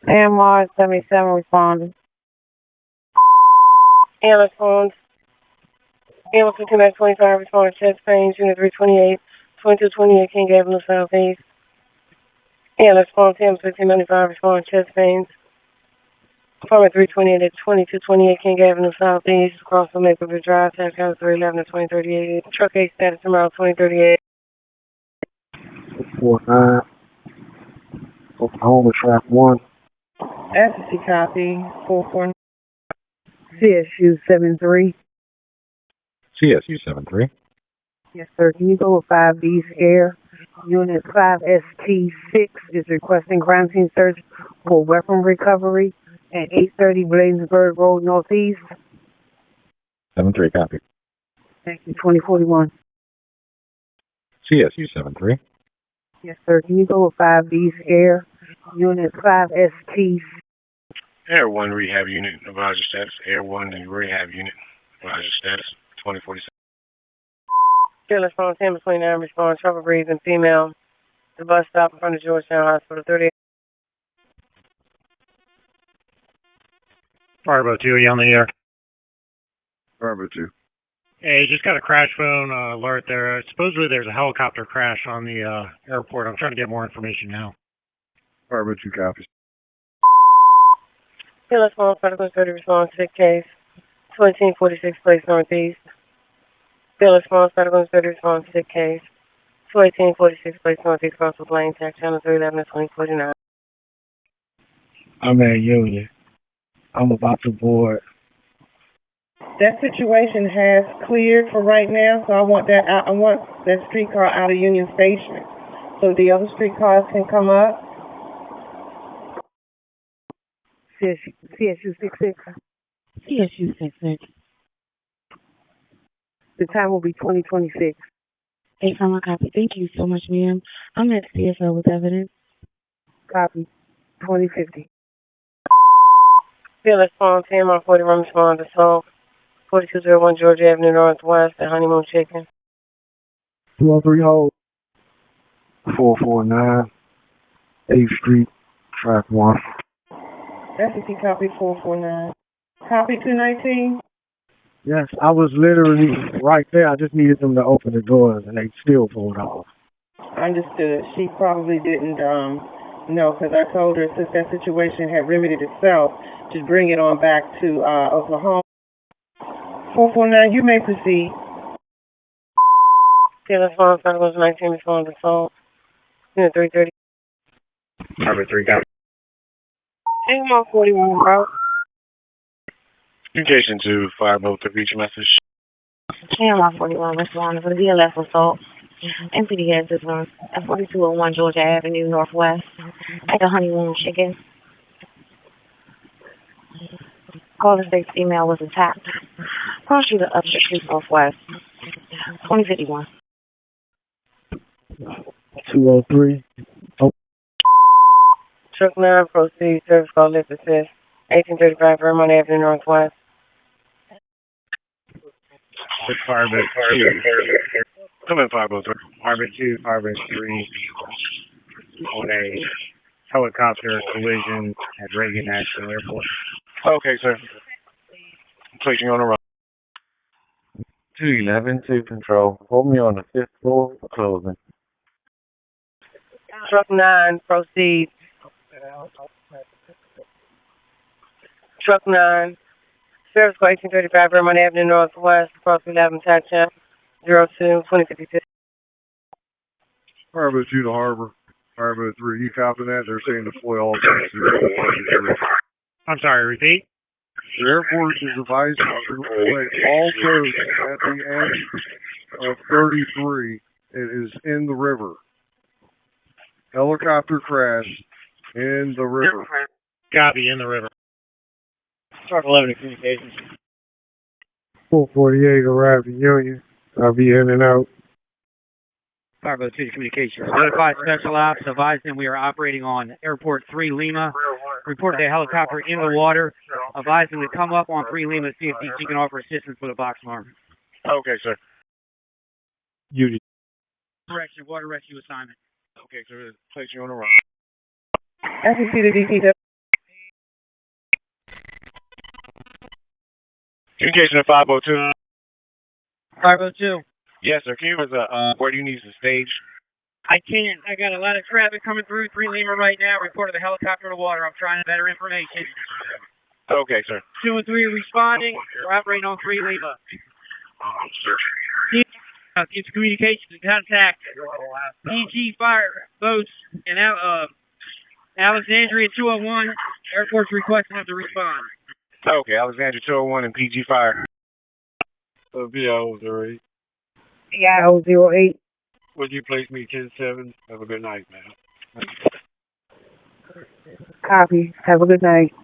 AMR 77 responding. Ambulance phones. Ambulance 5925 responding. Chest pains. Unit 328. 2228 King Avenue Southeast. Ambulance phones. Ambulance 1595 responding. Chest pains. Apartment 328 at 2228 King Avenue Southeast. Across from Mapleview Drive. Tax County 311 to 2038. Truck 8 status tomorrow 2038. 49. Oklahoma track 1. Advocacy copy 449. CSU 73. CSU 73. Yes, sir. Can you go with 5D Air? Unit 5ST6 is requesting crime scene search for weapon recovery at 830 Bladensburg Road Northeast. 73, copy. Thank you. 2041. CSU 73. Yes, sir. Can you go with 5D Air? Unit 5ST. Air 1 Rehab Unit, advise your status. Air 1 Rehab Unit, advise your status. 2047. Fearless phone 1029 respond. Trouble breathing female. The bus stop in front of Georgetown Hospital 38. Farbo 2, are you on the air? Farbo 2. Hey, just got a crash phone alert there. Supposedly there's a helicopter crash on the airport. I'm trying to get more information now. Farbo 2 copies. Fearless phone 530 respond. Sick case. 1746 Place Northeast. Fearless phone 530 respond. Sick case. 1846 Place Northeast. Crossville Lane. Tax Channel 311 to 2049. I'm at Union. I'm about to board. That situation has cleared for right now, so I want that out. I want that streetcar out of Union Station, so the other streetcars can come up. CSU 66. CSU 66. The time will be 2026. Hey, from copy. Thank you so much, ma'am. I'm at CSO with evidence. Copy. 2050. Fearless phone 10-41 respond to Soul. 4201 Georgia Avenue Northwest at Honeymoon Chicken. 203 hold. 449 8th Street, track 1. FCC copy 449. Copy 219. Yes, I was literally right there. I just needed them to open the doors, and they still pulled off. Understood. She probably didn't know, because I told her since that situation had remedied itself, just bring it on back to Oklahoma. 449, you may proceed. Fearless phone 519 respond to Soul. Unit 330. Farbo 3, copy. AMR 41 route. Communication to 503, reach your message. AMR 41 respond for the DLS assault. MPD has this one at 4201 Georgia Avenue Northwest at the Honeymoon Chicken. Caller states female was attacked. Cross street of Upper Street Northwest. 2051. 203. Oh. Truck 9, proceed, service call list assist. 1835 Vermont Avenue Northwest. Farbo 2. Come in 503. Farbo 2, Farbo 3. On a helicopter collision at Reagan National Airport. Okay, sir. Placing on the run. 211 to control. Hold me on the 5th floor for closing. Truck 9, proceed. Truck 9, service call 1835 Vermont Avenue Northwest, across 11 Tax Channel 02-2052. Farbo 2 to Harbor. Farbo 3, you copy that? They're saying deploy all forces. I'm sorry, repeat? The Air Force is advised to deploy all boats at the end of 33. It is in the river. Helicopter crash in the river. Copy, in the river. Truck 11 communications. 448 arrived in Union. I'll be in and out. Farbo 2 communications. Notify Special Ops, advising we are operating on Airport 3 Lima. Reported a helicopter in the water. Advising we come up on 3 Lima to see if DG can offer assistance with a box arm. Okay, sir. Union. Correction, water rescue assignment. Okay, sir. Placing on the run. FCC to DPW. Communication at 502. 502. Yes, sir. Can you give us where do you need the stage? I can't. I got a lot of traffic coming through 3 Lima right now. Reported a helicopter in the water. I'm trying better information. Okay, sir. 2 and 3 are responding. We're operating on 3 Lima. Keep communications and contact. PG fire boats and Alexandria 201. Airport's requesting them to respond. Okay, Alexandria 201 and PG Fire. VO08. Yeah, 008. Would you place me 10-7? Have a good night, man. Copy. Have a good night.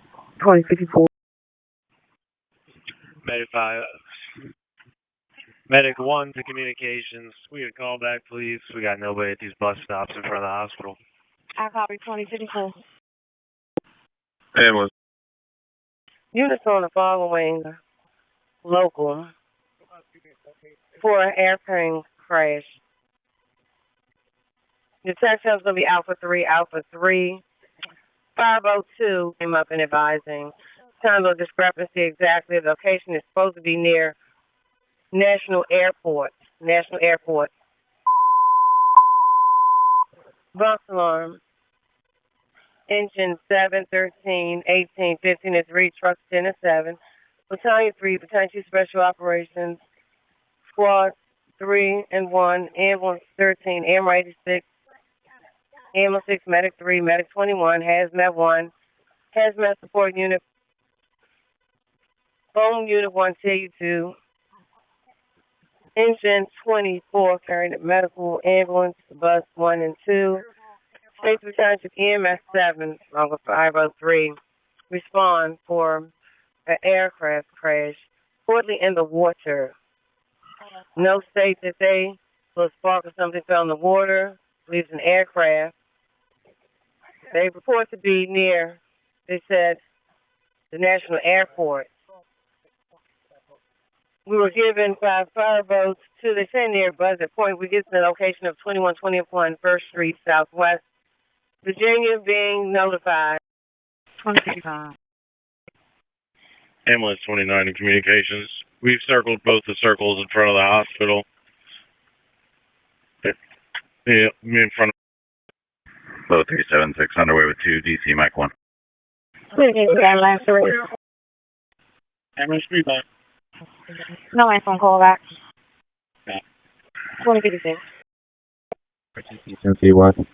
2054. Medic 5. Medic 1 to communications. We get a call back, please. We got nobody at these bus stops in front of the hospital. I copy 2054. And was Units on the following local for an airplane crash. The touchdown's going to be Alpha 3, Alpha 3. 502 came up and advising. Time of discrepancy exactly. The location is supposed to be near National Airport. National Airport. Bus alarm. Engine 7, 13, 18, 15, and 3, trucks 10 and 7. Battalion 3, Battalion 2 Special Operations. Squad 3 and 1, Ambulance 13, AMR 86, Ambulance 6, Medic 3, Medic 21, Hazmat 1, Hazmat Support Unit, Phone Unit 1, TU2, Engine 24, carrying the medical ambulance, Bus 1 and 2, State Battalion EMS 7, Longer 503, respond for an aircraft crash, reportedly in the water. No state that they was spark or something fell in the water, leaves an aircraft. They report to be near, they said, the National Airport. We were given 5 fireboats to, they say near Buzzard Point. We get to the location of 2121 First Street, Southwest Virginia, being notified. 2055. Ambulance 29 in communications. We've circled both the circles in front of the hospital. Yeah, in front of. Boat 376 underway with 2 DC Mike 1. Last three. Ambulance 3 back. No answer on call back. 2056. CY.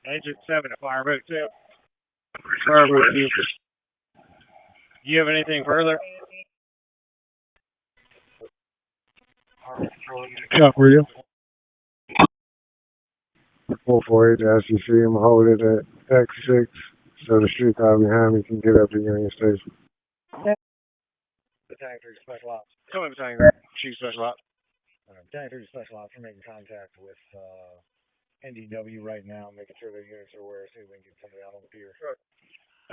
Engine 7 at Fireboat 2. Fireboat 2. Do you have anything further? Chuck, were you? 448, as you see him hold it at X6, so the street car behind me can get up to Union Station. Battalion 3 Special Ops. Come in, Battalion Chief Special Ops. Battalion 3 Special Ops. We're making contact with NDW right now, making sure their units are aware, see if we can get somebody out on the pier.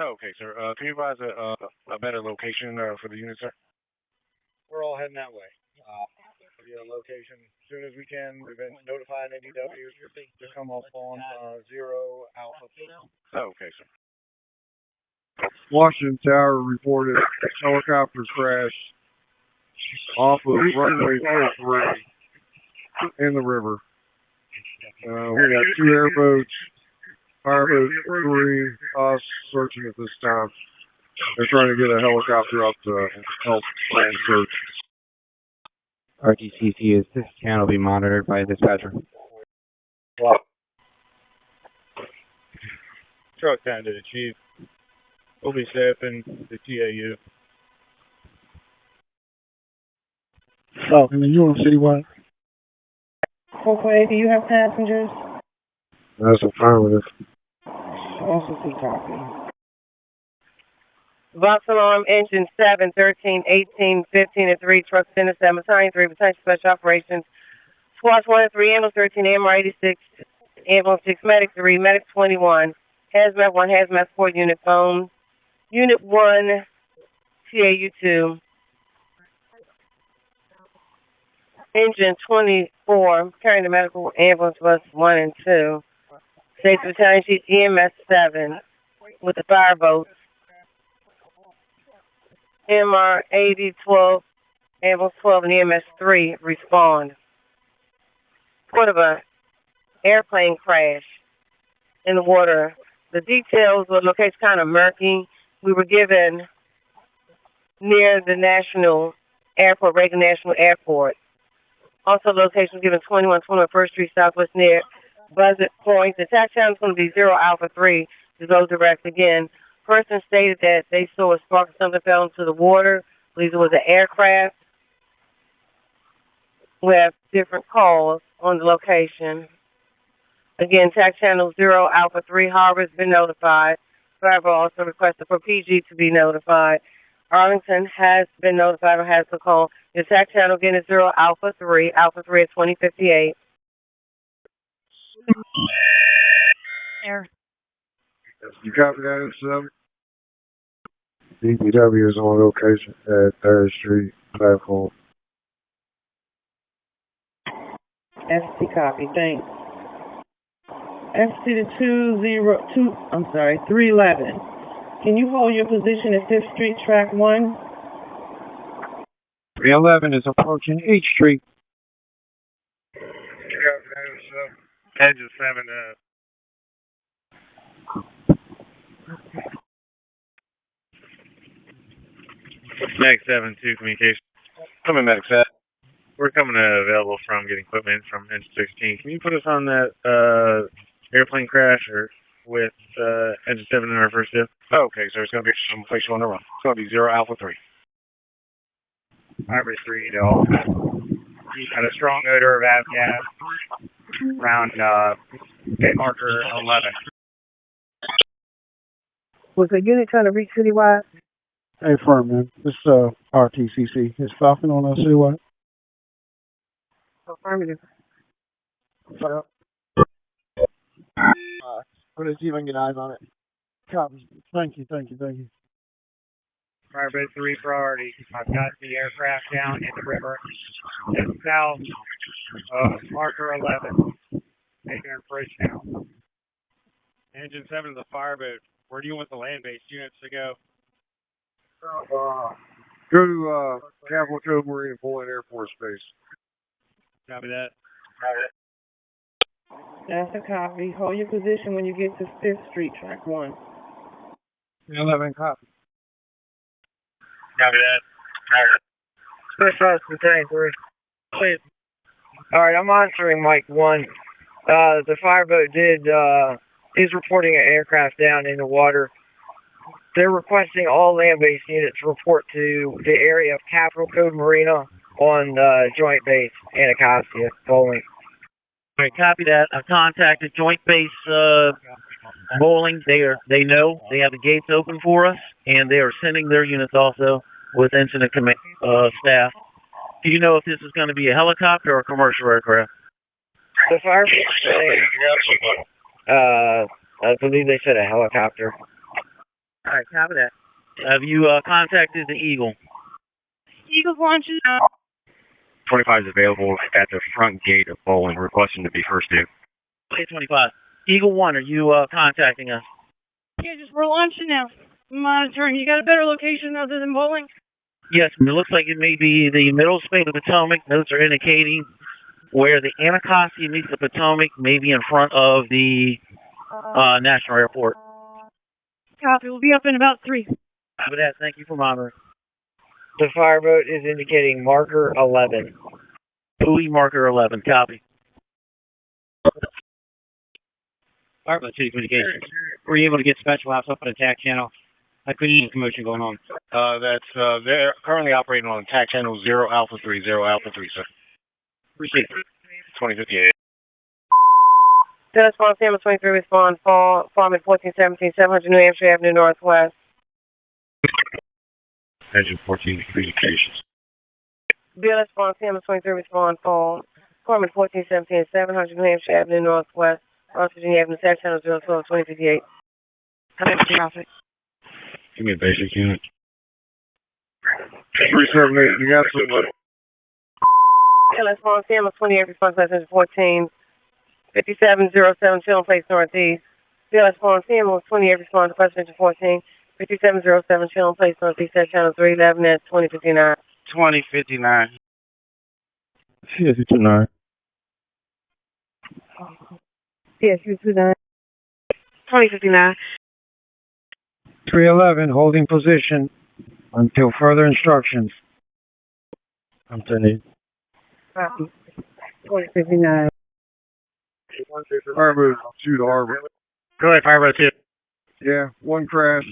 Oh, okay, sir. Can you advise a better location for the unit, sir? We're all heading that way. Get a location as soon as we can. We've been notifying NDW to come up on 0 Alpha. Oh, okay, sir. Washington Tower reported helicopter crash off of runway 3 in the river. We got 2 airboats, Fireboat 3, us searching at this time. They're trying to get a helicopter up to help plan search. RTCC, is this channel be monitored by a dispatcher? Truck down to the chief. We'll be staffing the TAU. Oh, and then you on citywide? Okay, do you have passengers? That's affirmative. SCC copy. Bus alarm, engine 7, 13, 18, 15, and 3, trucks 10 and 7, battalion 3, battalion special operations, squads 1 and 3, ambulance 13, AMR 86, ambulance 6, medic 3, medic 21, hazmat 1, hazmat support unit, phone, unit 1, TAU 2, engine 24, carrying the medical ambulance bus 1 and 2, state battalion chief EMS 7, with the fireboats. MR 8012, ambulance 12, and EMS 3 respond. Report of a airplane crash in the water. The details of the location kind of murky. We were given near the National Airport, Reagan National Airport. Also, location given 2121 First Street Southwest near Buzzard Point. The tax channel is going to be 0 Alpha 3 to go direct again. Person stated that they saw a spark of something fell into the water. I believe it was an aircraft. We have different calls on the location. Again, tax channel 0 Alpha 3 Harbor has been notified. Driver also requested for PG to be notified. Arlington has been notified or has the call. The tax channel again is 0 Alpha 3 at 2058. Air. You copy that, 7? DPW is on location at 3rd Street platform. ST copy, thanks. ST to 311. Can you hold your position at 5th Street, track 1? 311 is approaching H Street. Engine 7, Medic 7-2 communication. Coming, Medic 7. We're coming available from getting equipment from Engine 16. Can you put us on that airplane crash or with Engine 7 in our first shift? Okay, so it's going to be some place on the run. It's going to be 0 Alpha 3. Harbor 3 to all. Got a strong odor of avgas around marker 11. Was the unit trying to reach citywide? Hey, firm, man. This RTCC. Is Falcon on citywide? Affirmative. We're going to see if I can get eyes on it. Copy. Thank you. Harbor 3 priority. I've got the aircraft down in the river south of marker 11. Making our approach now. Engine 7 is a fireboat. Where do you want the land-based units to go? Go to Capital Code Marine Pulling Air Force Base. Copy that. That's a copy. Hold your position when you get to 5th Street, track 1. 11 copy. Copy that. Specialized Battalion 3. Please. Alright, I'm monitoring Mike 1. The fireboat is reporting an aircraft down in the water. They're requesting all land-based units report to the area of Capital Code Marina on Joint Base Anacostia, Bowling. All right, copy that. I've contacted Joint Base Bowling. They know they have the gates open for us, and they are sending their units also with incident staff. Do you know if this is going to be a helicopter or a commercial aircraft? The fire, I believe they said a helicopter. All right, copy that. Have you contacted the Eagle? Eagle's launching. 25 is available at the front gate of Bowling, requesting to be first due. Okay, 25. Eagle 1, are you contacting us? Yeah, we're launching now. Monitoring. You got a better location other than Bowling? Yes, it looks like it may be the middle space of the Potomac. Notes are indicating where the Anacostia meets the Potomac, maybe in front of the National Airport. Copy. We'll be up in about 3. Copy that. Thank you for monitoring. The fireboat is indicating marker 11. Buoy marker 11. Copy. Fireboat City Communications. Were you able to get special ops up on the TAC channel? I couldn't see commotion going on. They're currently operating on TAC channel 0 Alpha 3, 0 Alpha 3, sir. Appreciate it. 2058. Dennis Bond, Sam 23, respond, farm at 1417, 700 New Hampshire Avenue Northwest. Engine 14 communications. Dennis Bond, Sam 23, respond, farm at 1417, 700 New Hampshire Avenue Northwest, West Virginia Avenue, tax channel 012, 2058. Traffic. Give me a basic unit. 378, you got some. Dennis Bond, Sam 28, response message 14. 5707, Chilling Place Northeast. BLS Farm Sam 28, respond to question 14. 5707 Channel Place Northeast at Channel 311 at 2059. 2059. CSU-29. CSU-29. 2059. 311, holding position until further instructions. I'm 10-8. Copy. 2059. Fireboat 2 to Harbor. Go ahead, Fireboat 2. Yeah, one crash.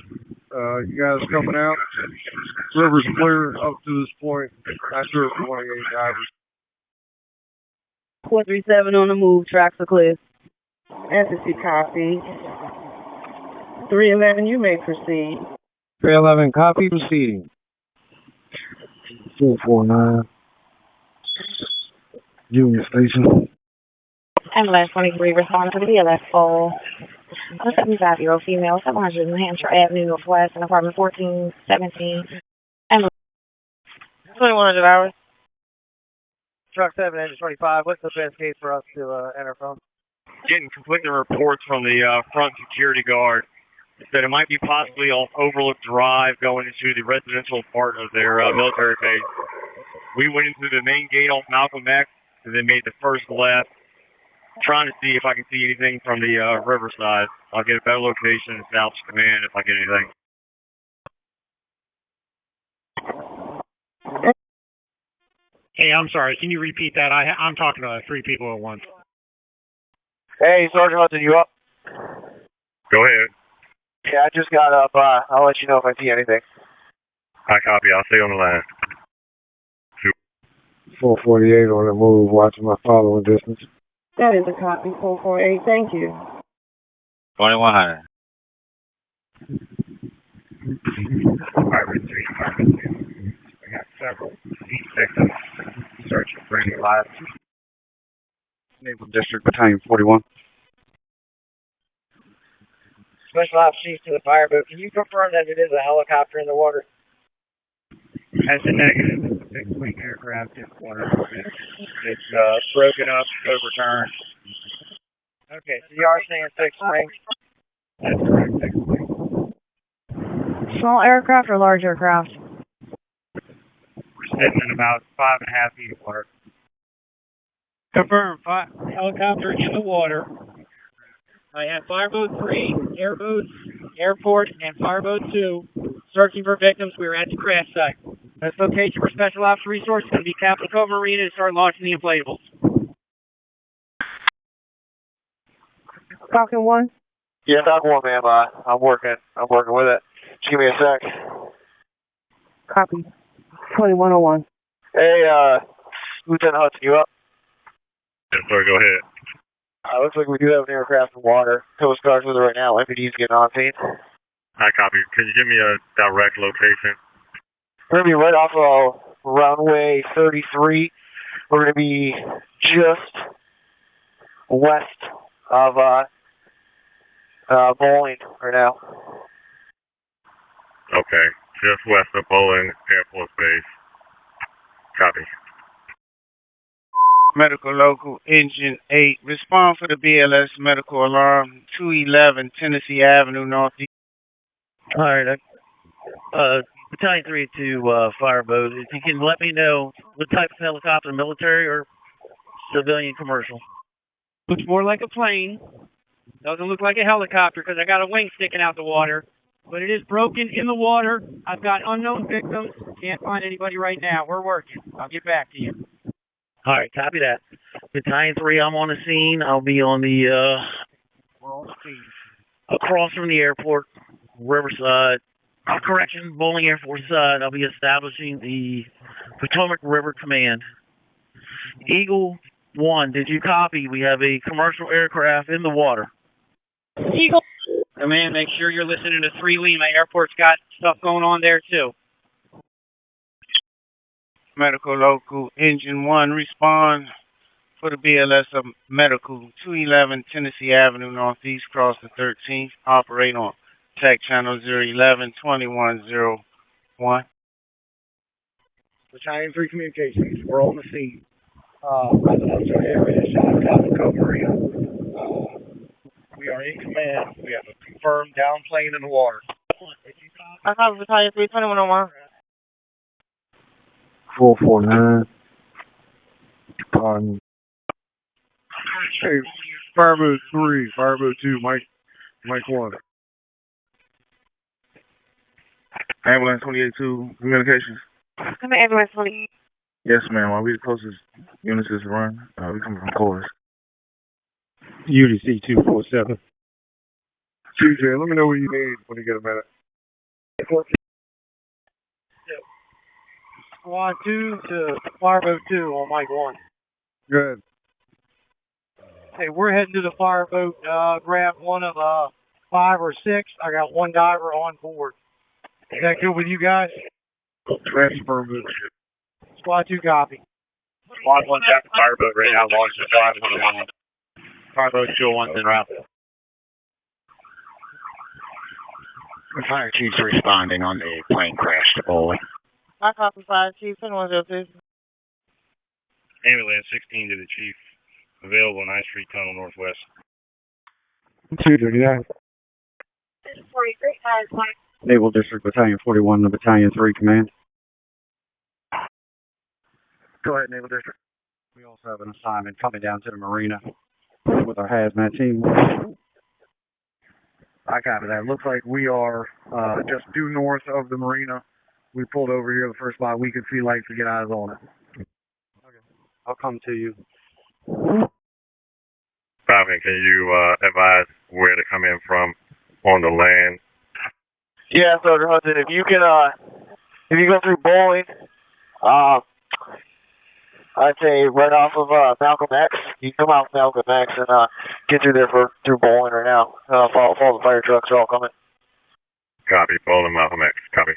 You guys coming out? River's clear up to this point. Not sure if 28 divers. 437 on the move. Tracks are clear. Entity copy. 311, you may proceed. 311, copy, proceeding. 449. Union Station. Ambulance 23 responding to the BLS call. A 75-year-old female, 700 New Hampshire Avenue Northwest, in apartment 1417. Ambulance 2100 hours. Truck 7, engine 25. What's the best case for us to enter from? Getting conflicting reports from the front security guard that it might be possibly off Overlook Drive going into the residential part of their military base. We went into the main gate off Malcolm X and then made the first left, trying to see if I can see anything from the riverside. I'll get a better location in South Command if I get anything. Hey, I'm sorry. Can you repeat that? I'm talking to 3 people at once. Hey, Sergeant Hudson, you up? Go ahead. Yeah, I just got up. I'll let you know if I see anything. I copy. I'll stay on the line. 448 on the move, watching my following distance. That is a copy. 448. Thank you. 2100. I got several detectives searching for any lives. Naval District Battalion 41. Special Ops Chief to the fireboat. Can you confirm that it is a helicopter in the water? That's a negative. Fixed-wing aircraft in water. It's broken up, overturned. Okay, so you are saying fixed wing? That's correct. Fixed wing. small aircraft or large aircraft? We're sitting in about 5.5 feet of water. Confirm. Helicopter in the water. I have Fireboat 3, airboats, airport, and Fireboat 2 searching for victims. We are at the crash site. Best location for Special Ops resources can be Capitol Cove Marina to start launching the inflatables. Falcon 1? Yeah, Falcon 1, ma'am. I'm working with it. Just give me a sec. Copy. 2101. Hey, Lieutenant Hudson, you up? Yes, sir, go ahead. Looks like we do have an aircraft in water. Coast Guard's with it right now. MPD's getting on scene. I copy. Can you give me a direct location? We're going to be right off of runway 33. We're going to be just west of Bowling right now. Okay, just west of Bowling Air Force Base. Copy. Medical Local Engine 8. Respond for the BLS medical alarm 211 Tennessee Avenue Northeast. All right. Battalion 3 to Fireboat. If you can let me know what type of helicopter, military or civilian commercial? Looks more like a plane. Doesn't look like a helicopter because I got a wing sticking out the water. But it is broken in the water. I've got unknown victims. Can't find anybody right now. We're working. I'll get back to you. All right, copy that. Battalion 3, I'm on the scene. I'll be on the, across from the airport, Riverside. Correction, Bowling Air Force side. I'll be establishing the Potomac River Command. Eagle 1, did you copy? We have a commercial aircraft in the water. Eagle. Command, make sure you're listening to 3 Lima. Airport's got stuff going on there, too. Medical Local Engine 1. Respond for the BLS of Medical 211 Tennessee Avenue Northeast, cross the 13th. Operate on Tech Channel 011 2101. Battalion 3 Communications. We're on the scene. Residential area, Capitol Cove Marina. We are in command. We have a confirmed down plane in the water. If you I copy Battalion 3, 2101. 449. Hey, Fireboat 3, Fireboat 2, Mike 1. Ambulance 282, communications. Come here, ambulance 20. Yes, ma'am. Are we the closest units is run? We coming from Chorus. UDC 247. CJ, let me know what you need when you get a minute. Squad 2 to Fireboat 2 on Mike 1. Good. Hey, we're heading to the fireboat. Grab one of 5 or 6. I got one diver on board. Is that good with you guys? That's affirmative. Squad 2 copy. Squad 1 check the fireboat right now, launch the drive on the line. Fireboat 201's en route. The fire chief's responding on the plane crash to Bowling. I copy Fire Chief, 2102. Ambulance 16 to the chief. Available 9th Street Tunnel Northwest. 239. 43, Naval District Battalion 41 to Battalion 3 Command. Go ahead, Naval District. We also have an assignment coming down to the marina with our hazmat team. I copy that. Looks like we are just due north of the marina. We pulled over here the first spot we could see lights to get eyes on it. Okay. I'll come to you. Copy. Can you advise where to come in from on the land? Yeah, Sergeant Hudson, if you go through Bowling, I'd say right off of Malcolm X. You come out Malcolm X and get through there through Bowling right now. Follow the fire trucks are all coming. Copy. Bowling Malcolm X. Copy.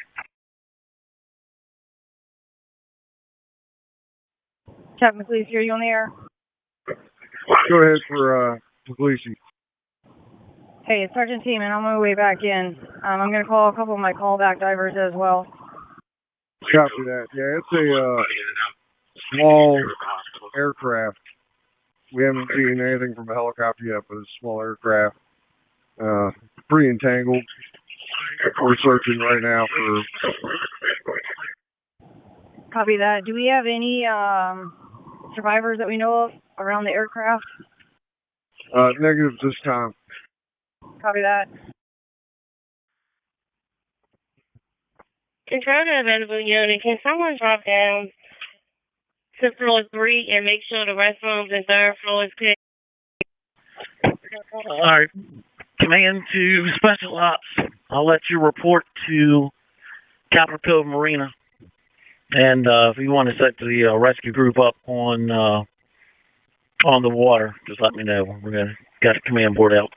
Captain Police, here you on the air? Go ahead for completion. Hey, it's Sergeant Teeman. I'm on my way back in. I'm going to call a couple of my callback divers as well. Copy that. Yeah, it's a small aircraft. We haven't seen anything from a helicopter yet, but it's a small aircraft. Pretty entangled. We're searching right now for... Copy that. Do we have any survivors that we know of around the aircraft? Negative this time. Copy that. Control to available unit. Can someone drop down to floor 3 and make sure the restrooms and third floor is clear? All right. Command to Special Ops. I'll let you report to Capitol Cove Marina. And if you want to set the rescue group up on the water, just let me know. We're got a command board out.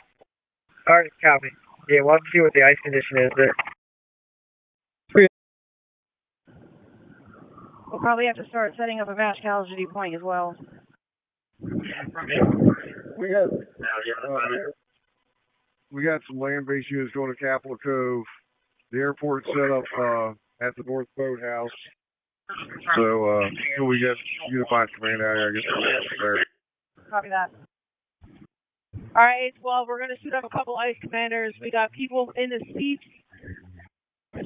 All right, copy. Yeah, we'll have to see what the ice condition is there. We'll probably have to start setting up a mass casualty point as well. We got some land-based units going to Capitol Cove. The airport's set up at the North Boathouse. So until we get unified command out here, I guess we're there. Copy that. All right, well, we're going to shoot up a couple ice commanders. We got people in the seats.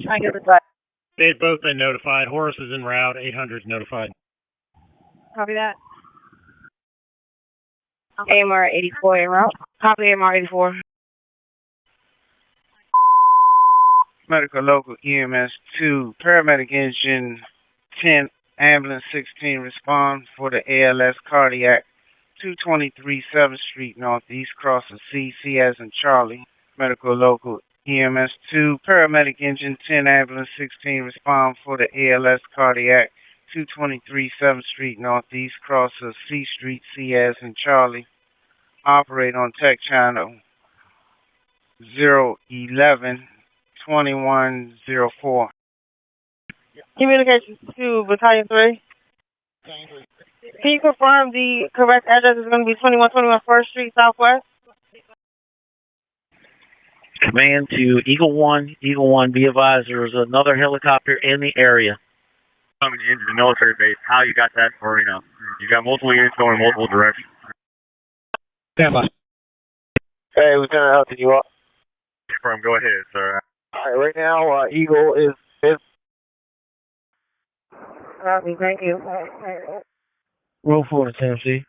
Try and get the drive. They've both been notified. Horace is en route. 800 is notified. Copy that. AMR 84 en route. Copy AMR 84. Medical Local EMS 2, Paramedic Engine 10, Ambulance 16 respond for the ALS Cardiac 223 7th Street Northeast, crossing C as in Charlie. Medical Local EMS 2, Paramedic Engine 10, Ambulance 16 respond for the ALS Cardiac 223 7th Street Northeast, crosses C Street, C as in Charlie. Operate on Tech Channel 011-2104. Communications to Battalion 3. Can you confirm the correct address is going to be 2121 1st Street Southwest? Command to Eagle 1, be advised there's another helicopter in the area. Coming into the military base, how you got that for, you got multiple units going in multiple directions. Stand by. Hey, Lieutenant Hudson, you up? Confirm, go ahead, sir. All right, right now, Eagle is. Copy, thank you. Roll forward, Tennessee.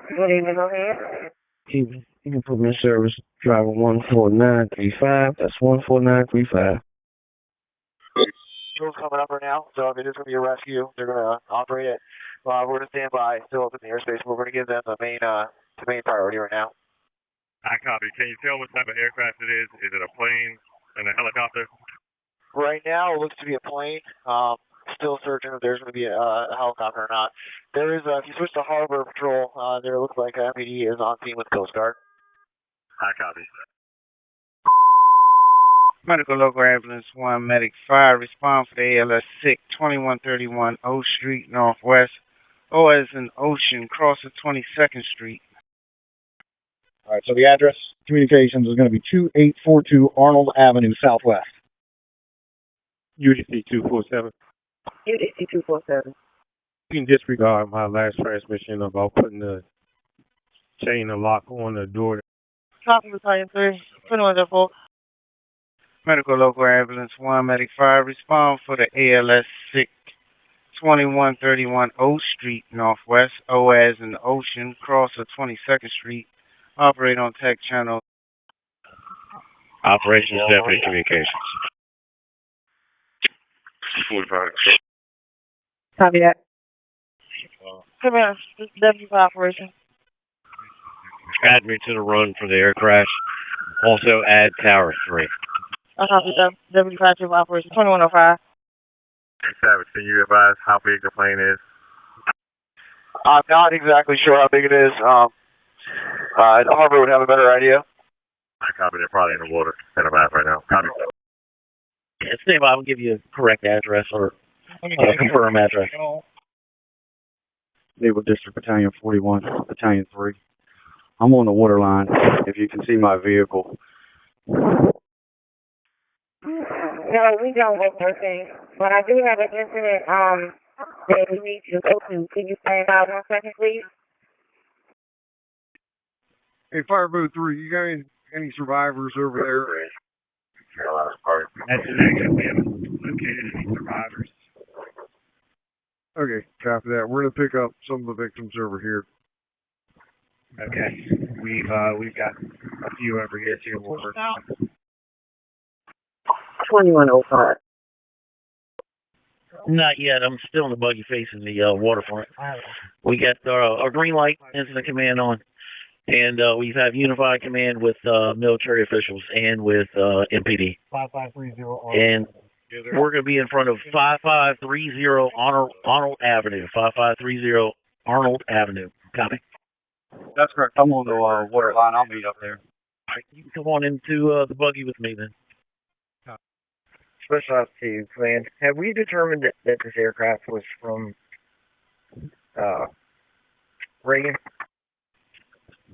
Good evening, go ahead. You can put me in service. Driver 14935. That's 14935. Eagle's coming up right now, so if it is going to be a rescue, they're going to operate it. We're going to stand by, still up in the airspace. We're going to give them the main priority right now. I copy. Can you tell what type of aircraft it is? Is it a plane and a helicopter? Right now, it looks to be a plane. Still searching if there's going to be a helicopter or not. There is, if you switch to Harbor Patrol, there it looks like MPD is on scene with Coast Guard. I copy. Medical Local Ambulance 1, Medic 5, respond for the ALS sick, 2131 O Street Northwest. O as in Ocean, cross of 22nd Street. All right, so the address, communications is going to be 2842 Arnold Avenue Southwest. UDC 247. UDC 247. You can disregard my last transmission about putting the chain of lock on the door. Copy, Battalion 3. 2104. Medical Local Ambulance 1, Medic 5, respond for the ALS sick, 2131 O Street Northwest. O as in Ocean, cross of 22nd Street. Operate on tech channel. Operations Deputy Communications. 45. Copy that. Come here, this is Deputy for Operations. Add me to the run for the air crash. Also add Tower 3. I copy that. Deputy for Operations. 2105. Savage, can you advise how big the plane is? I'm not exactly sure how big it is. Harbor would have a better idea. I copy. They're probably in the water. Send them out right now. Copy. Yeah, stand by. I'll give you a correct address or confirm address. Naval District Battalion 41, Battalion 3. I'm on the waterline, if you can see my vehicle. No, we don't have nothing. But I do have an incident that we need to go to. Can you stand by 1 second, please? Hey, Fireboat 3, you got any survivors over there? That's an action. We haven't located any survivors. Okay, copy that. We're going to pick up some of the victims over here. Okay. We've got a few over here too. 2105. Not yet. I'm still in the buggy facing the waterfront. We got our green light incident command on, and we have unified command with military officials and with MPD. 5530 And we're going to be in front of 5530 Arnold Avenue. 5530 Arnold Avenue. Copy. That's correct. I'm on the waterline. I'll meet up there. You can come on into the buggy with me then. Special Ops 2, Command. Have we determined that this aircraft was from Reagan?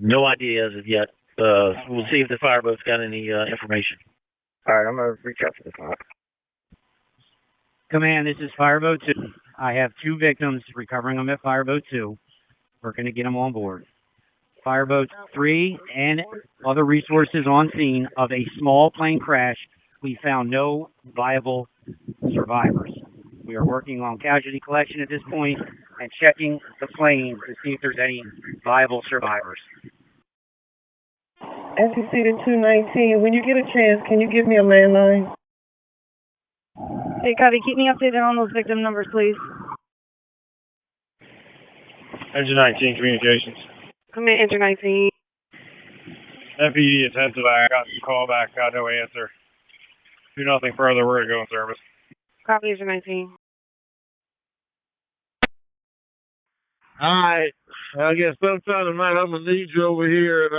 No idea as of yet. We'll see if the fireboat's got any information. All right, I'm going to reach out to the top. Command, this is Fireboat 2. I have 2 victims, recovering them at Fireboat 2. We're going to get them on board. Fireboat 3 and other resources on scene of a small plane crash. We found no viable survivors. We are working on casualty collection at this point and checking the plane to see if there's any viable survivors. SEC to 219, when you get a chance, can you give me a landline? Hey, Cody, keep me updated on those victim numbers, please. Engine 19 communications. Come in, Engine 19. FPD intensive. I got some call back. Got no answer. Do nothing further. We're going to go in service. Copy, Engine 19. Alright, I guess sometime tonight I'm going to need you over here at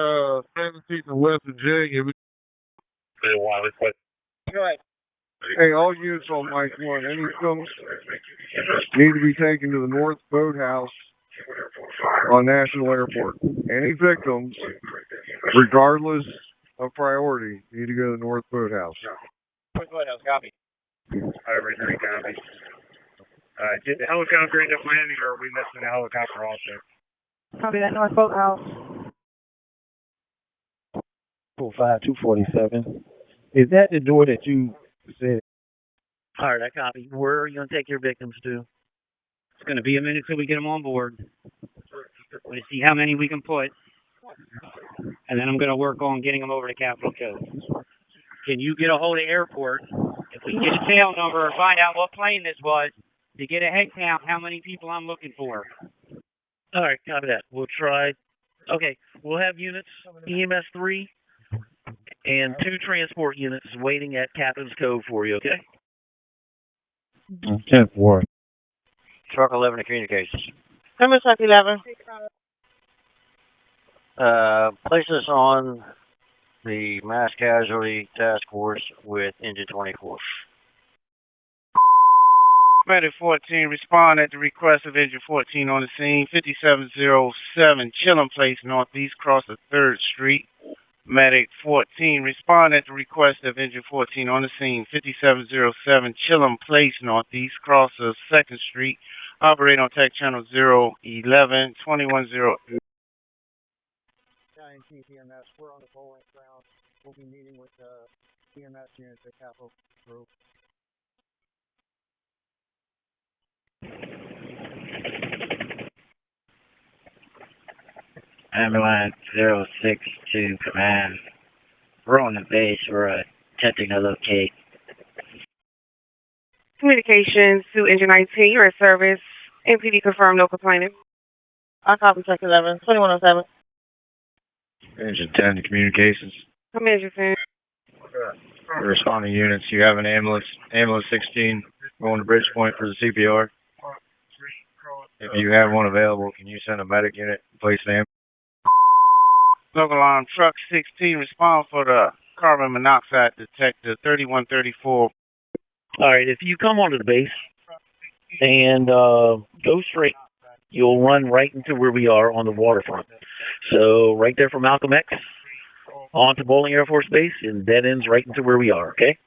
Tennessee and West Virginia. Hey, all units on Mike 1, any victims need to be taken to the North Boathouse on National Airport. Any victims, regardless of priority, need to go to the North Boathouse. North Boathouse, copy. Alright, right, copy. Did the helicopter end up landing, or are we missing the helicopter also? Copy that, North Boathouse. 247. Is that the door that you said? All right, I copy. Where are you going to take your victims to? It's going to be a minute till we get them on board. We're going to see how many we can put. And then I'm going to work on getting them over to Capitol Cove. Can you get a hold of airport? If we can get a tail number or find out what plane this was, to get a head count, how many people I'm looking for. All right, copy that. We'll try. Okay, we'll have units, EMS 3, and 2 transport units waiting at Captain's Cove for you, okay? 10-4. Truck 11 to communications. Number truck 11. Place us on the mass casualty task force with engine 24. Medic 14, respond at the request of engine 14 on the scene. 5707 Chillum Place Northeast, cross the 3rd Street. Medic 14, respond at the request of engine 14 on the scene. 5707 Chillum Place Northeast, cross the 2nd Street. Operate on tech channel 011 2108. TMS, we're on the bowling ground. We'll be meeting with TMS units at Capitol Group. Ambulance 062 command. We're on the base. We're attempting to locate. Communications to engine 19. You're at service. MPD confirmed, no complaining. I copy truck 11. 2107. Engine 10 to communications. Come in, Jason. Responding units, you have an ambulance 16 going to Bridgepoint for the CPR. If you have one available, can you send a medic unit and place the ambulance? Local alarm truck 16, respond for the carbon monoxide detector 3134. All right, if you come onto the base and go straight, you'll run right into where we are on the waterfront. So right there from Malcolm X onto Bowling Air Force Base, and that ends right into where we are, okay?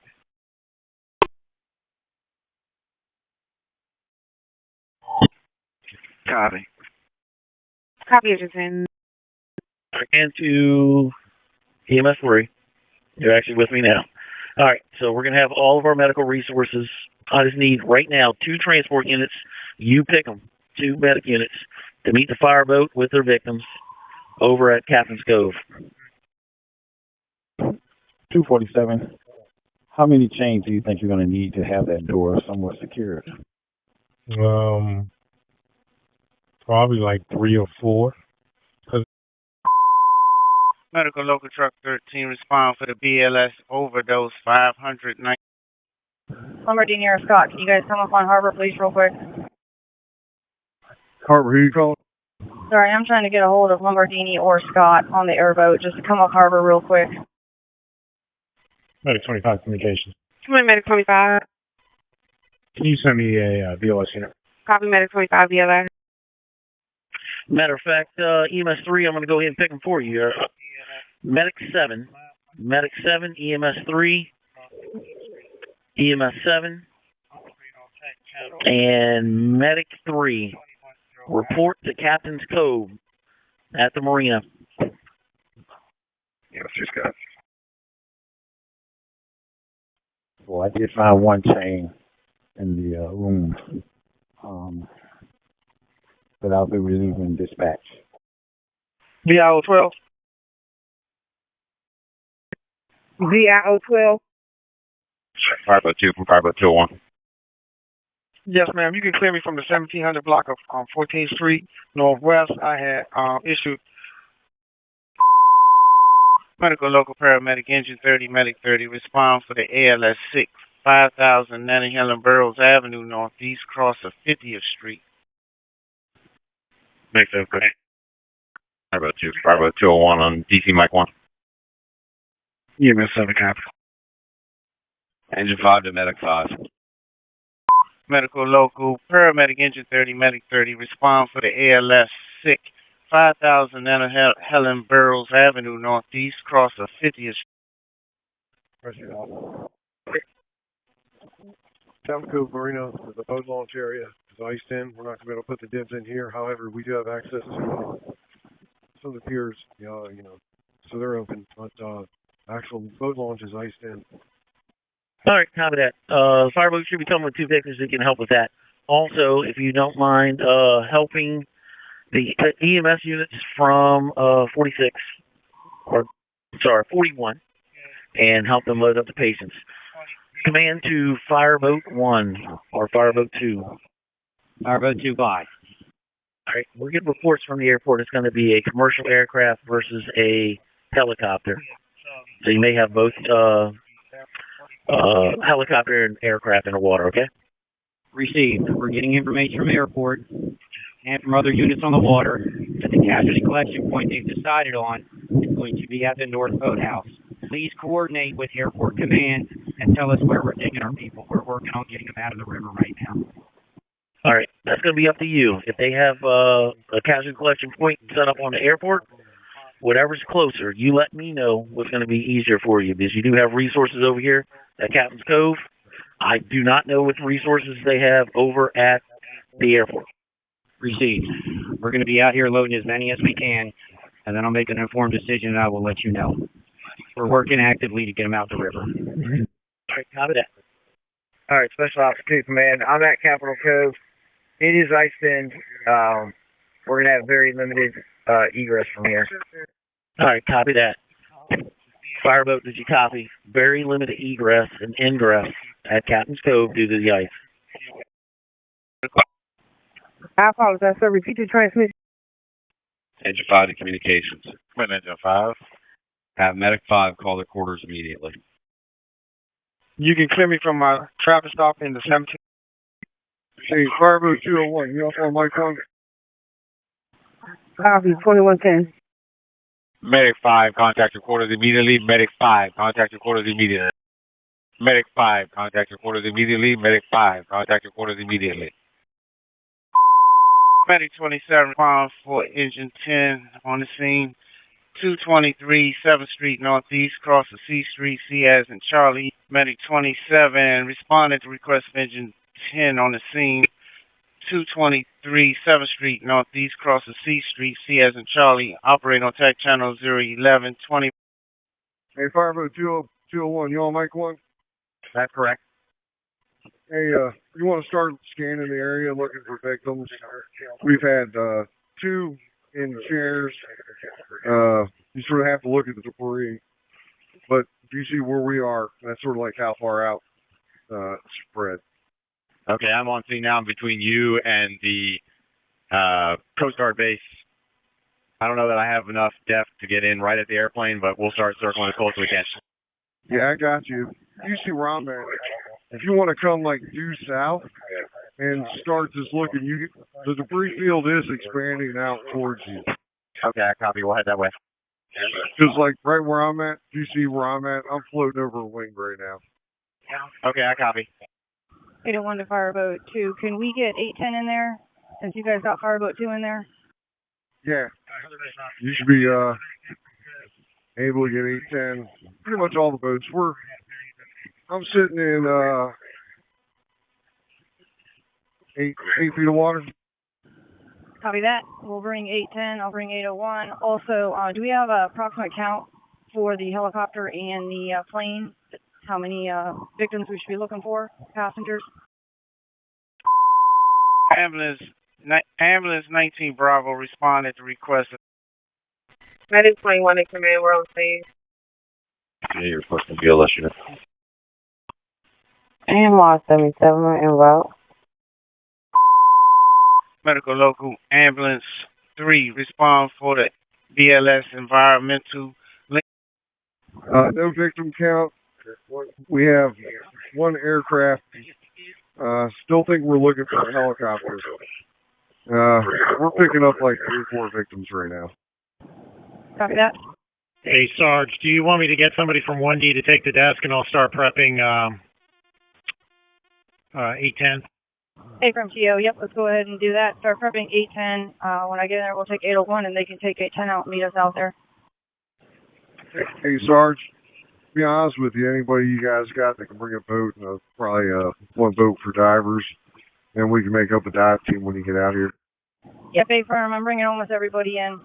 Copy. Copy, Jason. And to EMS 3. You're actually with me now. All right, so we're going to have all of our medical resources. I just need right now 2 transport units. You pick them, 2 medic units, to meet the fireboat with their victims over at Captain's Cove. 247. How many chains do you think you're going to need to have that door somewhat secured? Probably like 3 or 4. Medical local truck 13, respond for the BLS overdose 590. Lombardini or Scott, can you guys come up on Harbor, please, real quick? Harbor, who you calling? Sorry, I'm trying to get a hold of Lombardini or Scott on the airboat. Just to come up Harbor real quick. Medic 25 communications. Come in, Medic 25. Can you send me a BLS unit? Copy, Medic 25 VLS. Matter of fact, EMS 3, I'm going to go ahead and pick them for you. Medic 7, EMS 3, EMS 7, and Medic 3. Report to Captain's Cove at the marina. Yes, just got. Well, I did find 1 chain in the room that I'll be relieving dispatch. VIO 12. VIO 12. Fireboat 2 from Fireboat 201. Yes, ma'am. You can clear me from the 1700 block of 14th Street Northwest. I had issued. Medical local paramedic engine 30, medic 30, respond for the ALS 6, 5000 Nanny Helen Burroughs Avenue Northeast, cross of 50th Street. Make that okay. Fireboat 2, Fireboat 201 on DC Mike 1. EMS 7 copy. Engine 5 to medic 5. Medical local paramedic engine 30, medic 30, respond for the ALS 6, 5000 Nana Helen Burroughs Avenue Northeast, cross of 50th Street. Captain Cove Marina, the boat launch area is iced in. We're not going to be able to put the dibs in here. However, we do have access to some of the piers, so they're open. But Actual boat launch is iced in. All right, copy that. Fireboat should be coming with 2 victims who can help with that. Also, if you don't mind helping the EMS units from 41, and help them load up the patients. Command to Fireboat 1 or Fireboat 2. Fireboat 2, bye. All right, we're getting reports from the airport. It's going to be a commercial aircraft versus a helicopter. So you may have both helicopter and aircraft in the water, okay? Received. We're getting information from the airport and from other units on the water that the casualty collection point they've decided on is going to be at the North Boathouse. Please coordinate with Airport Command and tell us where we're taking our people. We're working on getting them out of the river right now. All right, that's going to be up to you. If they have a casualty collection point set up on the airport, whatever's closer, you let me know what's going to be easier for you, because you do have resources over here at Captain's Cove. I do not know what resources they have over at the airport. Received. We're going to be out here loading as many as we can, and then I'll make an informed decision and I will let you know. We're working actively to get them out the river. All right, copy that. All right, Special Ops 2 Command. I'm at Capitol Cove. It is iced in. We're going to have very limited egress from here. All right, copy that. Fireboat, did you copy? Very limited egress and ingress at Captain's Cove due to the ice. I apologize, sir. Repeat the transmission. Engine 5 to communications. Command Engine 5. Have Medic 5 call their quarters immediately. You can clear me from my traffic stop in the 17. Hey, Fireboat 201, you off on mic 1? Copy, 2110. Medic 5, contact your quarters immediately. Medic 5, contact your quarters immediately. Medic 5, contact your quarters immediately. Medic 5, contact your quarters immediately. Medic 27 respond for Engine 10 on the scene. 223 7th Street Northeast, cross the C Street, C as in Charlie. Medic 27 responded to request of Engine 10 on the scene. 223 7th Street Northeast, cross the C Street, C as in Charlie. Operating on Tech Channel 01120. Hey, Fireboat 201, you on mic 1? That's correct. Hey, you want to start scanning the area, looking for victims? We've had 2 in chairs. You sort of have to look at the debris. But if you see where we are, that's sort of like how far out it's spread. Okay, I'm on scene now. I'm between you and the Coast Guard base. I don't know that I have enough depth to get in right at the airplane, but we'll start circling as close as we can. Yeah, I got you. You see where I'm at. If you want to come like due south and start just looking, the debris field is expanding out towards you. Okay, I copy. We'll head that way. Just like right where I'm at, you see where I'm at? I'm floating over a wing right now. Okay, I copy. 801 to Fireboat 2. Can we get 810 in there, since you guys got Fireboat 2 in there? Yeah. You should be able to get 810. Pretty much all the boats. I'm sitting in 8 feet of water. Copy that. We'll bring 810. I'll bring 801. Also, do we have an approximate count for the helicopter and the plane? How many victims we should be looking for? Passengers? Ambulance 19 Bravo responded to request. Medic 21 in command. We're on scene. Yeah, you're requesting BLS unit. AMR 77 en route. Medical Local Ambulance 3 respond for the BLS environmental link. No victim count. We have 1 aircraft. Still think we're looking for a helicopter. We're picking up like 3 or 4 victims right now. Copy that. Hey, Sarge, do you want me to get somebody from 1D to take the desk and I'll start prepping 810? Hey, from TO. Yep, let's go ahead and do that. Start prepping 810. When I get in there, we'll take 801 and they can take 810 out and meet us out there. Hey, Sarge, to be honest with you, anybody you guys got that can bring a boat, probably 1 boat for divers, and we can make up a dive team when you get out here. Yep, A firm. I'm bringing almost everybody in.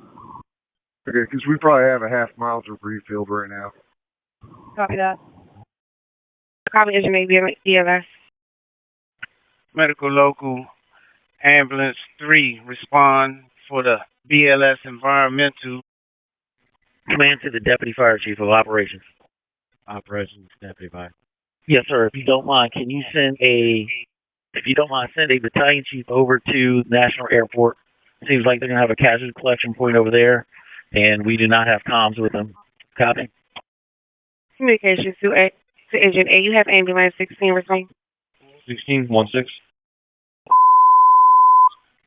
Okay, because we probably have a half-mile debris field right now. Copy that. Copy Engine 8 BLS. Medical Local Ambulance 3, respond for the BLS Environmental. Command to the Deputy Fire Chief of Operations. Operations Deputy Fire. Yes, sir. If you don't mind, send a battalion chief over to National Airport. Seems like they're going to have a casualty collection point over there, and we do not have comms with them. Copy. Communications to Engine 8. You have ambulance 16 responding. 1616.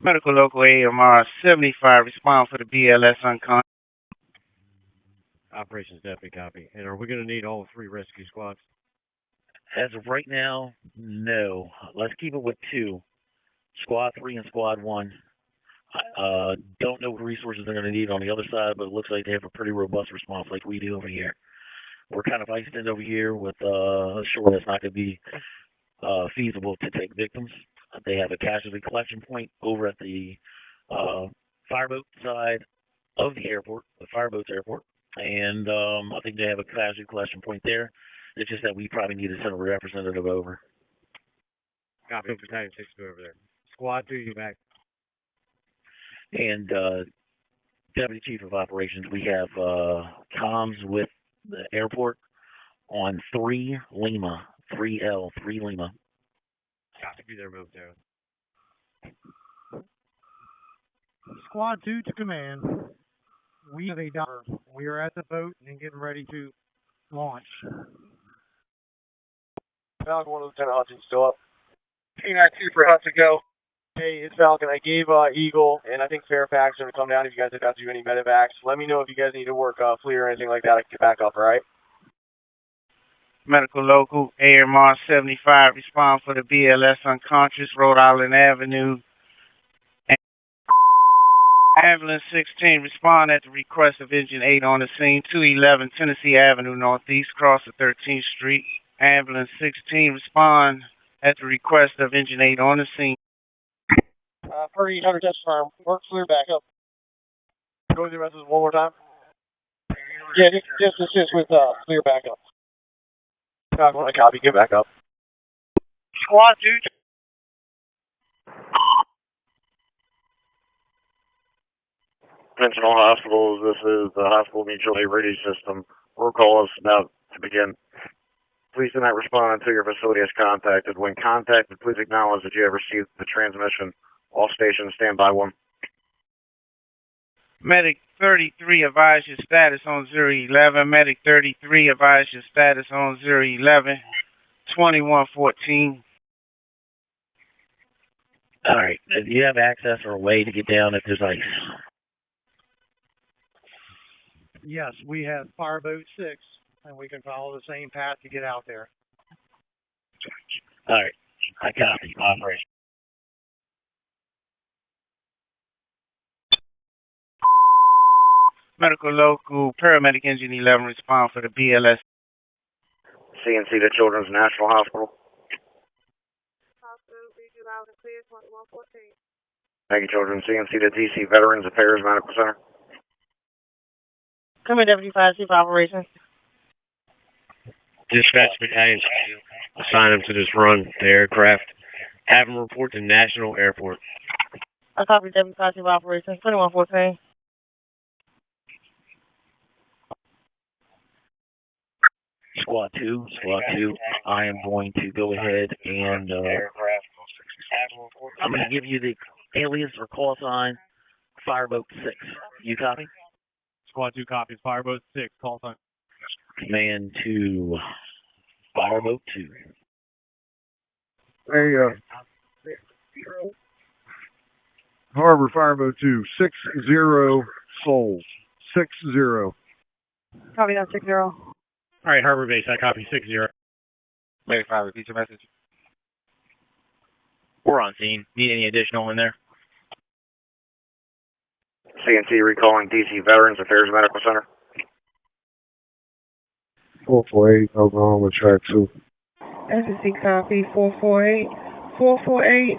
Medical Local AMR 75, respond for the BLS unconscious. Operations Deputy, copy. And are we going to need all 3 rescue squads? As of right now, no. Let's keep it with 2. Squad 3 and Squad 1. Don't know what resources they're going to need on the other side, but it looks like they have a pretty robust response like we do over here. We're kind of iced in over here with a shore that's not going to be feasible to take victims. They have a casualty collection point over at the fireboat side of the airport, the fireboat's airport. And I think they have a casualty collection point there. It's just that we probably need to send a representative over. Copy. Battalion 6 go over there. Squad 2, you back. And Deputy Chief of Operations, we have comms with the airport on 3 Lima, 3L, 3 Lima. Copy. Be there momentarily. Squad 2 to command. We have a diver. We are at the boat and getting ready to launch. Falcon 1, Lieutenant Hudson, still up. P92 for Hudson, go. Hey, it's Falcon. I gave Eagle and I think Fairfax are going to come down if you guys have got to do any medevacs. Let me know if you guys need to work fleet or anything like that. I can get back up, all right? Medical Local AMR 75, respond for the BLS unconscious, Rhode Island Avenue. Ambulance 16, respond at the request of Engine 8 on the scene, 211 Tennessee Avenue Northeast, cross the 13th Street. Ambulance 16, respond at the request of Engine 8 on the scene. Per 800 test firm, work clear back up. Go through the message one more time. Yeah, just assist with clear back up. I want to copy, get back up. Squad 2. Attention all hospitals, this is the hospital mutual aid radio system. Roll call is about to begin. Please do not respond until your facility is contacted. When contacted, please acknowledge that you have received the transmission. All stations stand by 1. Medic 33, advise your status on 011. Medic 33, advise your status on 011. 2114. All right. Do you have access or a way to get down if there's ice? Yes, we have Fireboat 6, and we can follow the same path to get out there. All right. I copy. Operation. Medical Local Paramedic Engine 11, respond for the BLS. CNC to Children's National Hospital. Thank you, Children. CNC to DC Veterans Affairs Medical Center. Come in, Deputy Fire Chief Operations. Dispatch battalions, assign them to this run, the aircraft. Have them report to National Airport. I copy Deputy Fire Chief Operations, 2114. Squad 2, I am going to go ahead and I'm going to give you the alias or call sign, Fireboat 6. You copy? Squad 2 copies. Fireboat 6, call sign. Command to Fireboat 2. Hey, Harbor Fireboat 2, 60 souls. 60. Copy that, 60. All right, Harbor Base, I copy 60. Medic 5, repeat your message. We're on scene. Need any additional in there? CNC recalling DC Veterans Affairs Medical Center. 448, Oklahoma, track 2. SSC copy, 448. 448.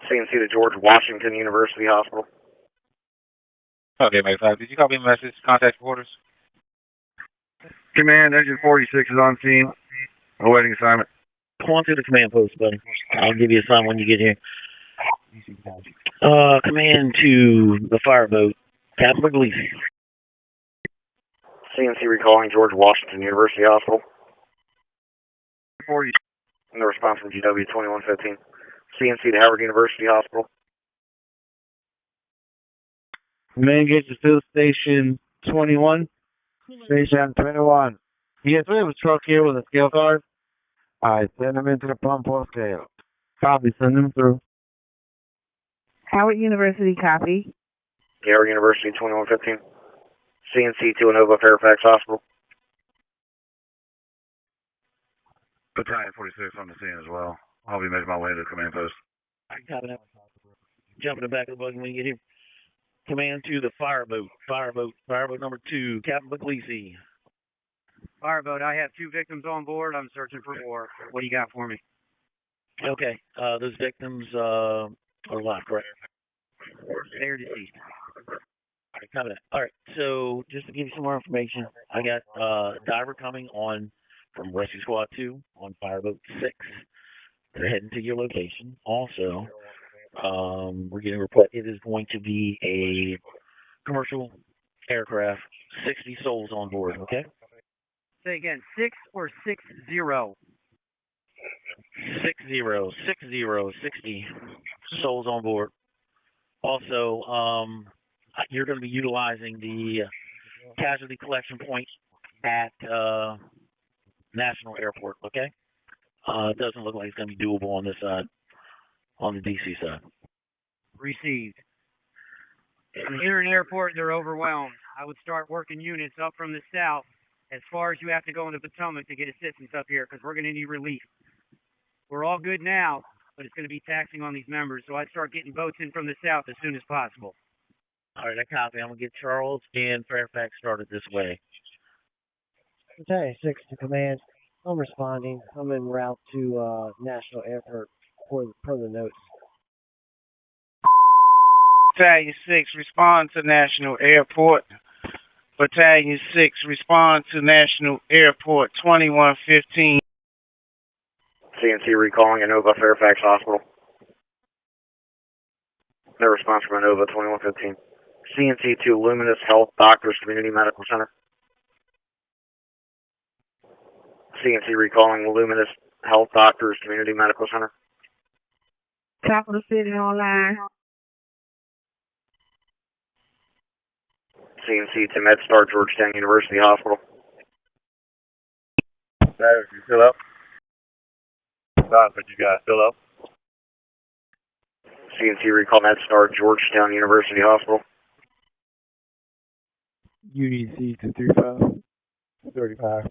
CNC to George Washington University Hospital. Okay, Medic 5, did you copy the message? Contact quarters? Command, Engine 46 is on scene. Awaiting assignment. Come on to the command post, buddy. I'll give you a sign when you get here. Command to the fireboat, Captain Gleason. CNC recalling George Washington University Hospital. 40. And the response from GW 2115. CNC to Howard University Hospital. Command gets to field station 21. Station 21. Yes, we have a truck here with a scale card. Alright, send them into the pump for scale. Copy, send them through. Howard University, copy. Howard University 2115. CNC to Inova Fairfax Hospital. Battalion 46 on the scene as well. I'll be making my way to the command post. I copy that. Jump in the back of the buggy when you get here. Command to the fireboat. Fireboat number 2, Captain Puglisi. Fireboat, I have 2 victims on board. I'm searching for more. What do you got for me? Okay, those victims are alive, correct? They are deceased. All right, copy that. All right, so just to give you some more information, I got a diver coming on from Rescue Squad 2 on Fireboat 6. They're heading to your location. Also, we're getting a report. It is going to be a commercial aircraft, 60 souls on board, okay? Say again, 6 or 60? 60 souls on board. Also, you're going to be utilizing the casualty collection point at National Airport, okay? It doesn't look like it's going to be doable on this side, on the DC side. Received. Here in airport, they're overwhelmed. I would start working units up from the south as far as you have to go into Potomac to get assistance up here because we're going to need relief. We're all good now, but it's going to be taxing on these members, so I'd start getting boats in from the south as soon as possible. All right, I copy. I'm going to get Charles and Fairfax started this way. Battalion 6 to command. I'm responding. I'm en route to National Airport per the notes. Battalion 6, respond to National Airport. Battalion 6, respond to National Airport 2115. CNC recalling Inova Fairfax Hospital. No response from Inova 2115. CNC to Luminous Health Doctors Community Medical Center. CNC recalling Luminous Health Doctors Community Medical Center. Capital City online. CNC to MedStar Georgetown University Hospital. Matters, you still up? Stop it, you guys still up? CNC recall MedStar Georgetown University Hospital. UDC 235. 35.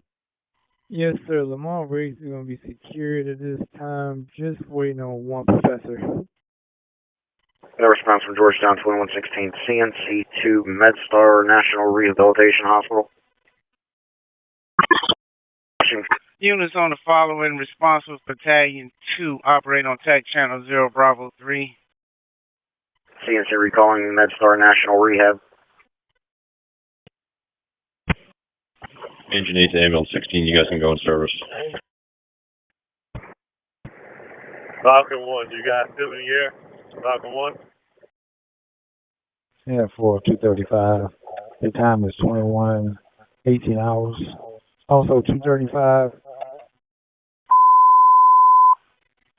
Yes, sir. Lamont Riggs is going to be secured at this time. Just waiting on one professor. No response from Georgetown 2116. CNC to MedStar National Rehabilitation Hospital. Units on the following response with Battalion 2 operating on TAC Channel 0 Bravo 3. CNC recalling MedStar National Rehab. Engine 8 to ambulance 16, you guys can go in service. Falcon 1, you guys still in the air? Falcon 1? Yeah, for 235. The time is 21:18 hours. Also 235.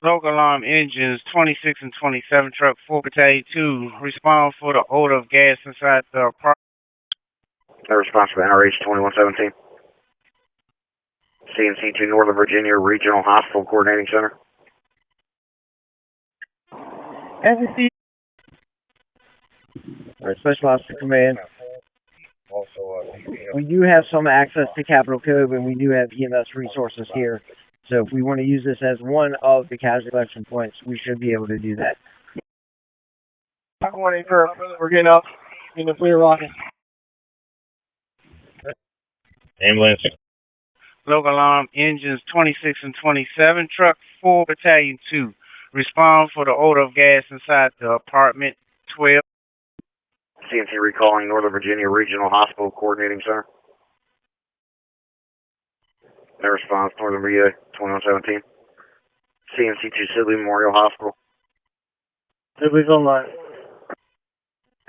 Local alarm engines 26 and 27, truck 4 Battalion 2. Respond for the odor of gas inside the apartment. No response from NRH 2117. CNC to Northern Virginia Regional Hospital Coordinating Center. SEC. All right, Special Officer Command. We do have some access to Capitol Cove, and we do have EMS resources here. So if we want to use this as one of the casualty collection points, we should be able to do that. Falcon 1 for we're getting up in the clear rocket. Ambulance. Local alarm engines 26 and 27, truck 4 Battalion 2. Respond for the odor of gas inside the apartment 12. CNC recalling Northern Virginia Regional Hospital Coordinating Center. No response, Northern VA, 2117. CNC2 Sibley Memorial Hospital. Sibley's online.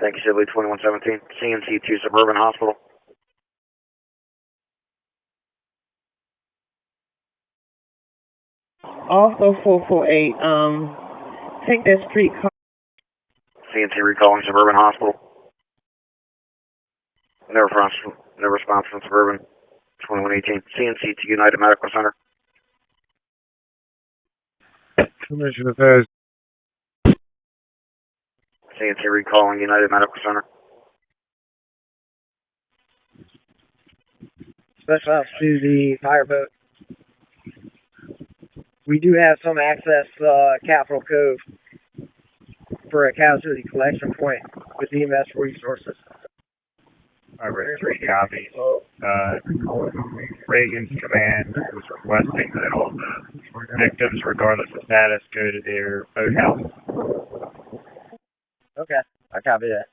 Thank you, Sibley, 2117. CNC2 Suburban Hospital. Also 448, take that street car. CNC recalling Suburban Hospital. No response from Suburban, 2118. CNC2 United Medical Center. Commission affairs. CNC recalling United Medical Center. Special ops to the fireboat. We do have some access Capitol Cove for a casualty collection point with EMS resources. Alright, 3 copies. Reagan's command is requesting that all victims, regardless of status, go to their boathouse. Okay, I copy that.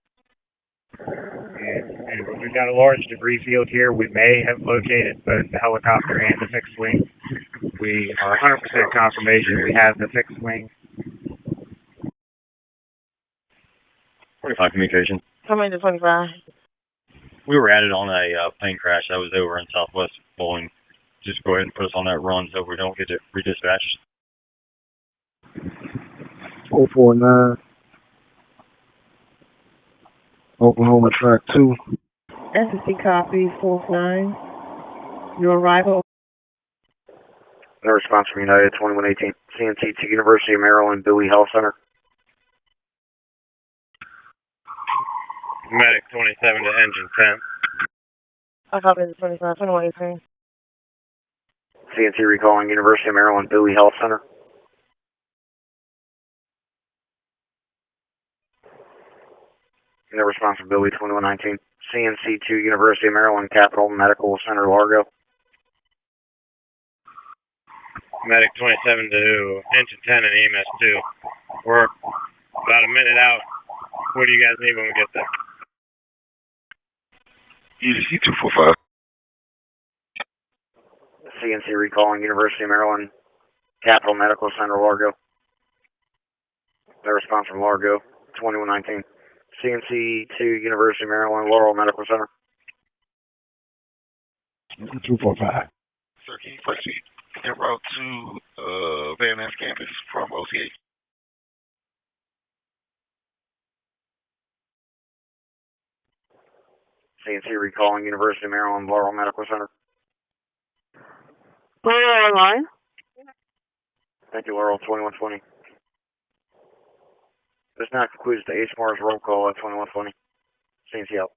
And we've got a large debris field here. We may have located both the helicopter and the fixed wing. We are 100% confirmation we have the fixed wing. 25 communication. Coming to 25. We were added on a plane crash that was over in Southwest Bowling. Just go ahead and put us on that run so we don't get it redispatched. 449. Oklahoma track 2. SSC copy 49. Your arrival. No response from United, 2118. CNC2 University of Maryland Bowie Health Center. Medic 27 to engine 10. I copy the 25, 2118. CNC recalling University of Maryland Bowie Health Center. No response from Bowie, 2119. CNC2 University of Maryland Capital Medical Center Largo. Medic 27 to engine 10 and EMS 2. We're about a minute out. What do you guys need when we get there? EDC 245. CNC recalling University of Maryland Capital Medical Center Largo. No response from Largo, 2119. CNC2 University of Maryland Laurel Medical Center. 245. Sir, can you proceed en route to Van Ness campus from OCA? CNC recalling University of Maryland Laurel Medical Center. We're online. Thank you, Laurel, 2120. This now concludes the HMARS roll call at 2120. CNC out.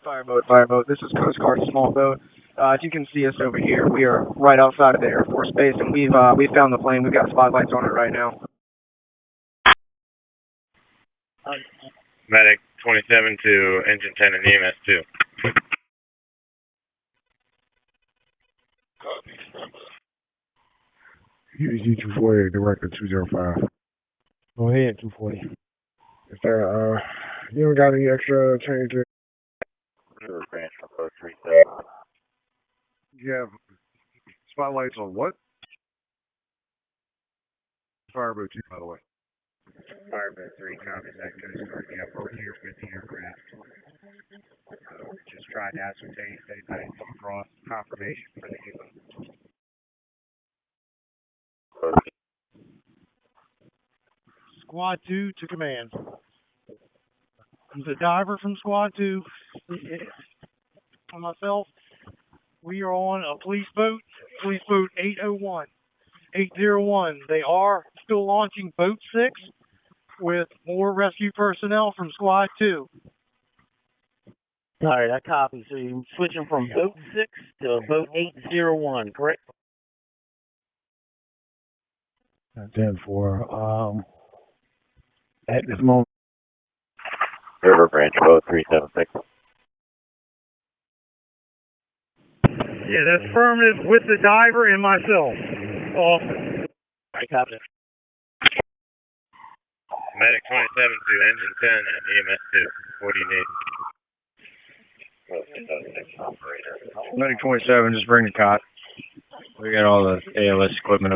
Fireboat. This is Coast Guard Small Boat. As you can see us over here, we are right outside of the Air Force Base, and we've found the plane. We've got spotlights on it right now. Medic 27 to engine 10 and EMS 2. EDC 248, Director 205. Go ahead, 240. Is there, you don't got any extra changes? Branch from 37. You have spotlights on what? Fireboat 2, by the way. Fireboat 3 copies that Coast Guard. You have 4 here with the aircraft. Just trying to ascertain if anybody come across confirmation for the UFO. Squad 2 to command. I'm the diver from Squad 2. For myself, we are on a police boat 801. 801. They are still launching Boat 6 with more rescue personnel from Squad 2. All right, I copy. So you're switching from Boat 6 to Boat 801, correct? 10-4. At this moment. River Branch, boat 376. Yeah, that's affirmative with the diver and myself. Off. I copy. Medic 27 to engine 10 and EMS 2. What do you need? Operator. Medic 27, just bring the cot. We got all the ALS equipment